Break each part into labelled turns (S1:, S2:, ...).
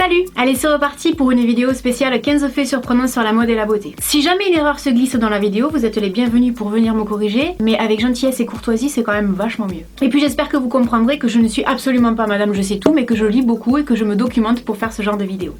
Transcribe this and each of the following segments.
S1: Salut! Allez, c'est reparti pour une vidéo spéciale 15 faits surprenants sur la mode et la beauté. Si jamais une erreur se glisse dans la vidéo, vous êtes les bienvenus pour venir me corriger, mais avec gentillesse et courtoisie, c'est quand même vachement mieux. Et puis j'espère que vous comprendrez que je ne suis absolument pas madame je sais tout, mais que je lis beaucoup et que je me documente pour faire ce genre de vidéo.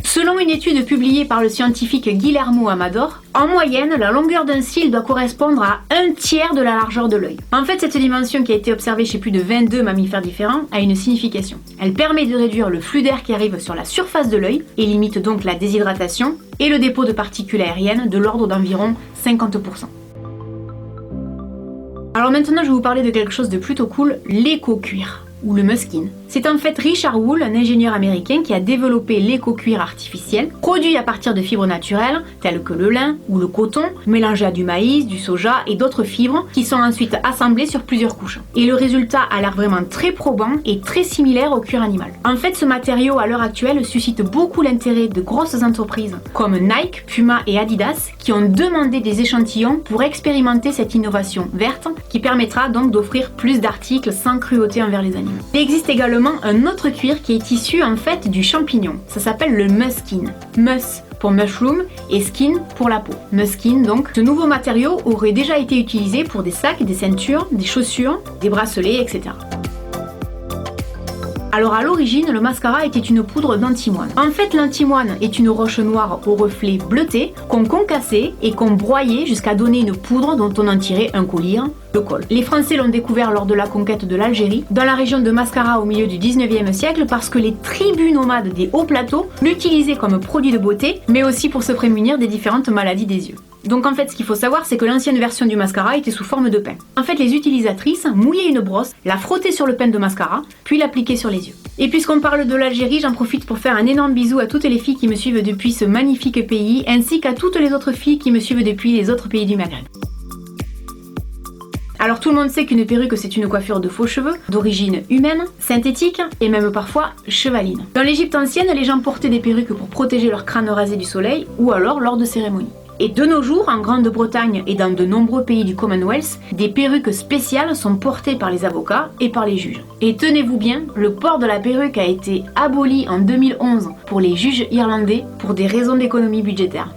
S1: Selon une étude publiée par le scientifique Guillermo Amador, en moyenne, la longueur d'un cil doit correspondre à 1/3 de la largeur de l'œil. En fait, cette dimension qui a été observée chez plus de 22 mammifères différents a une signification. Elle permet de réduire le flux d'air qui arrive sur la surface de l'œil et limite donc la déshydratation et le dépôt de particules aériennes de l'ordre d'environ 50%. Alors maintenant, je vais vous parler de quelque chose de plutôt cool, l'éco-cuir, ou le muskin. C'est en fait Richard Wool, un ingénieur américain, qui a développé l'éco-cuir artificiel, produit à partir de fibres naturelles, telles que le lin ou le coton, mélangé à du maïs, du soja et d'autres fibres, qui sont ensuite assemblées sur plusieurs couches. Et le résultat a l'air vraiment très probant et très similaire au cuir animal. En fait, ce matériau, à l'heure actuelle, suscite beaucoup l'intérêt de grosses entreprises comme Nike, Puma et Adidas, qui ont demandé des échantillons pour expérimenter cette innovation verte, qui permettra donc d'offrir plus d'articles sans cruauté envers les animaux. Il existe également un autre cuir qui est issu en fait du champignon. Ça s'appelle le muskin. Mus pour mushroom et skin pour la peau. Muskin donc. Ce nouveau matériau aurait déjà été utilisé pour des sacs, des ceintures, des chaussures, des bracelets, etc. Alors à l'origine, le mascara était une poudre d'antimoine. En fait, l'antimoine est une roche noire au reflet bleuté qu'on concassait et qu'on broyait jusqu'à donner une poudre dont on en tirait un collier, le col. Les Français l'ont découvert lors de la conquête de l'Algérie, dans la région de Mascara au milieu du 19e siècle, parce que les tribus nomades des hauts plateaux l'utilisaient comme produit de beauté, mais aussi pour se prémunir des différentes maladies des yeux. Donc en fait, ce qu'il faut savoir, c'est que l'ancienne version du mascara était sous forme de pain. En fait, les utilisatrices mouillaient une brosse, la frottaient sur le pain de mascara, puis l'appliquaient sur les yeux. Et puisqu'on parle de l'Algérie, j'en profite pour faire un énorme bisou à toutes les filles qui me suivent depuis ce magnifique pays, ainsi qu'à toutes les autres filles qui me suivent depuis les autres pays du Maghreb. Alors tout le monde sait qu'une perruque c'est une coiffure de faux cheveux, d'origine humaine, synthétique et même parfois chevaline. Dans l'Égypte ancienne, les gens portaient des perruques pour protéger leur crâne rasé du soleil ou alors lors de cérémonies. Et de nos jours, en Grande-Bretagne et dans de nombreux pays du Commonwealth, des perruques spéciales sont portées par les avocats et par les juges. Et tenez-vous bien, le port de la perruque a été aboli en 2011 pour les juges irlandais pour des raisons d'économie budgétaire.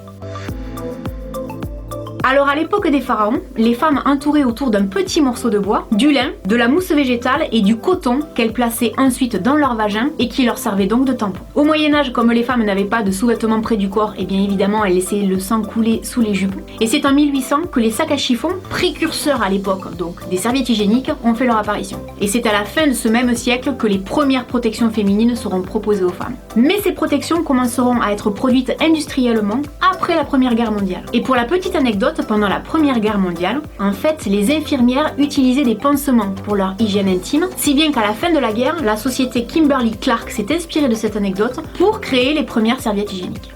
S1: Alors à l'époque des pharaons, les femmes entouraient autour d'un petit morceau de bois, du lin, de la mousse végétale et du coton qu'elles plaçaient ensuite dans leur vagin et qui leur servait donc de tampon. Au Moyen-Âge, comme les femmes n'avaient pas de sous-vêtements près du corps, et bien évidemment elles laissaient le sang couler sous les jupes. Et c'est en 1800 que les sacs à chiffon, précurseurs à l'époque donc des serviettes hygiéniques, ont fait leur apparition. Et c'est à la fin de ce même siècle que les premières protections féminines seront proposées aux femmes. Mais ces protections commenceront à être produites industriellement après la Première Guerre mondiale. Et pour la petite anecdote, pendant la Première Guerre mondiale, en fait, les infirmières utilisaient des pansements pour leur hygiène intime, si bien qu'à la fin de la guerre, la société Kimberly-Clark s'est inspirée de cette anecdote pour créer les premières serviettes hygiéniques.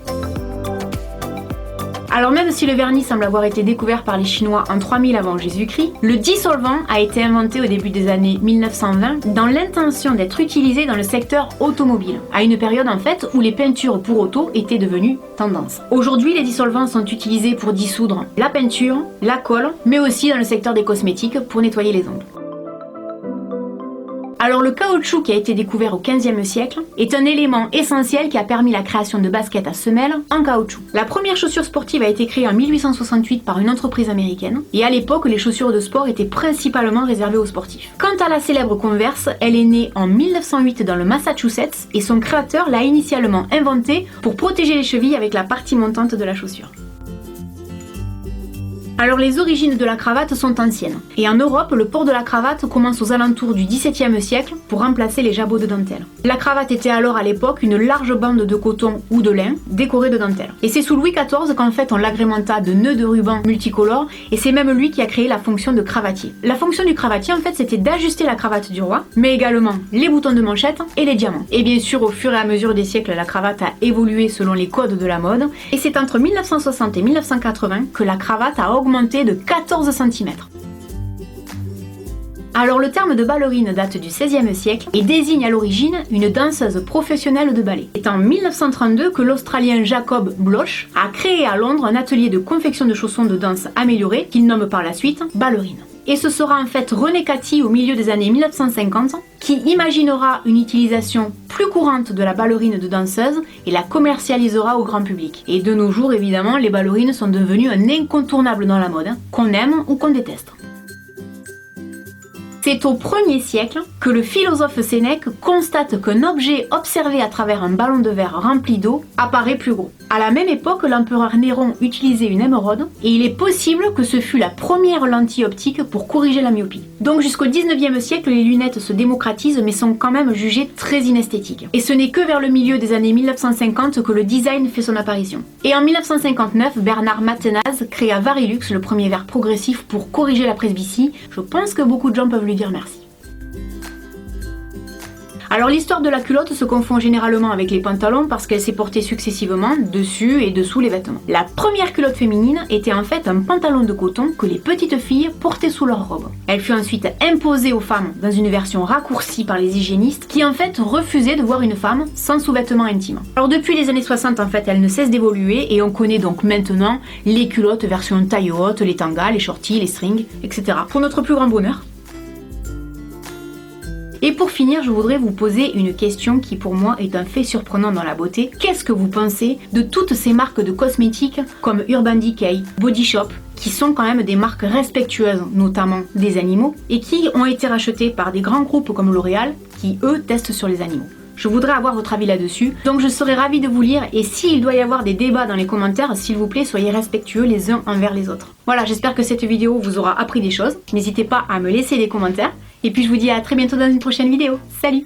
S1: Alors même si le vernis semble avoir été découvert par les Chinois en 3000 avant Jésus-Christ, le dissolvant a été inventé au début des années 1920 dans l'intention d'être utilisé dans le secteur automobile, à une période en fait où les peintures pour auto étaient devenues tendance. Aujourd'hui, les dissolvants sont utilisés pour dissoudre la peinture, la colle, mais aussi dans le secteur des cosmétiques pour nettoyer les ongles. Alors le caoutchouc qui a été découvert au XVe siècle est un élément essentiel qui a permis la création de baskets à semelles en caoutchouc. La première chaussure sportive a été créée en 1868 par une entreprise américaine et à l'époque les chaussures de sport étaient principalement réservées aux sportifs. Quant à la célèbre Converse, elle est née en 1908 dans le Massachusetts et son créateur l'a initialement inventée pour protéger les chevilles avec la partie montante de la chaussure. Alors les origines de la cravate sont anciennes. Et en Europe, le port de la cravate commence aux alentours du XVIIe siècle pour remplacer les jabots de dentelle. La cravate était alors à l'époque une large bande de coton ou de lin décorée de dentelle. Et c'est sous Louis XIV qu'en fait on l'agrémenta de nœuds de ruban multicolores et c'est même lui qui a créé la fonction de cravatier. La fonction du cravatier en fait c'était d'ajuster la cravate du roi, mais également les boutons de manchette et les diamants. Et bien sûr au fur et à mesure des siècles la cravate a évolué selon les codes de la mode et c'est entre 1960 et 1980 que la cravate a augmenté de 14 cm. Alors le terme de ballerine date du XVIe siècle et désigne à l'origine une danseuse professionnelle de ballet. C'est en 1932 que l'Australien Jacob Bloch a créé à Londres un atelier de confection de chaussons de danse amélioré qu'il nomme par la suite ballerine. Et ce sera en fait René Catty au milieu des années 1950 qui imaginera une utilisation plus courante de la ballerine de danseuse et la commercialisera au grand public. Et de nos jours, évidemment, les ballerines sont devenues un incontournable dans la mode, qu'on aime ou qu'on déteste. C'est au 1er siècle que le philosophe Sénèque constate qu'un objet observé à travers un ballon de verre rempli d'eau apparaît plus gros. À la même époque, l'empereur Néron utilisait une émeraude et il est possible que ce fût la première lentille optique pour corriger la myopie. Donc jusqu'au 19e siècle, les lunettes se démocratisent mais sont quand même jugées très inesthétiques. Et ce n'est que vers le milieu des années 1950 que le design fait son apparition. Et en 1959, Bernard Matenaz créa Varilux, le premier verre progressif pour corriger la presbytie. Je pense que beaucoup de gens peuvent lui dire merci. Alors l'histoire de la culotte se confond généralement avec les pantalons parce qu'elle s'est portée successivement dessus et dessous les vêtements. La première culotte féminine était en fait un pantalon de coton que les petites filles portaient sous leur robe. Elle fut ensuite imposée aux femmes dans une version raccourcie par les hygiénistes qui en fait refusaient de voir une femme sans sous-vêtements intimes. Alors depuis les années 60 en fait elle ne cesse d'évoluer et on connaît donc maintenant les culottes version taille haute, les tangas, les shorties, les strings, etc. Pour notre plus grand bonheur. Et pour finir, je voudrais vous poser une question qui pour moi est un fait surprenant dans la beauté. Qu'est-ce que vous pensez de toutes ces marques de cosmétiques comme Urban Decay, Body Shop, qui sont quand même des marques respectueuses, notamment des animaux, et qui ont été rachetées par des grands groupes comme L'Oréal, qui eux testent sur les animaux? Je voudrais avoir votre avis là-dessus, donc je serais ravie de vous lire et s'il doit y avoir des débats dans les commentaires, s'il vous plaît, soyez respectueux les uns envers les autres. Voilà, j'espère que cette vidéo vous aura appris des choses. N'hésitez pas à me laisser des commentaires et puis je vous dis à très bientôt dans une prochaine vidéo. Salut!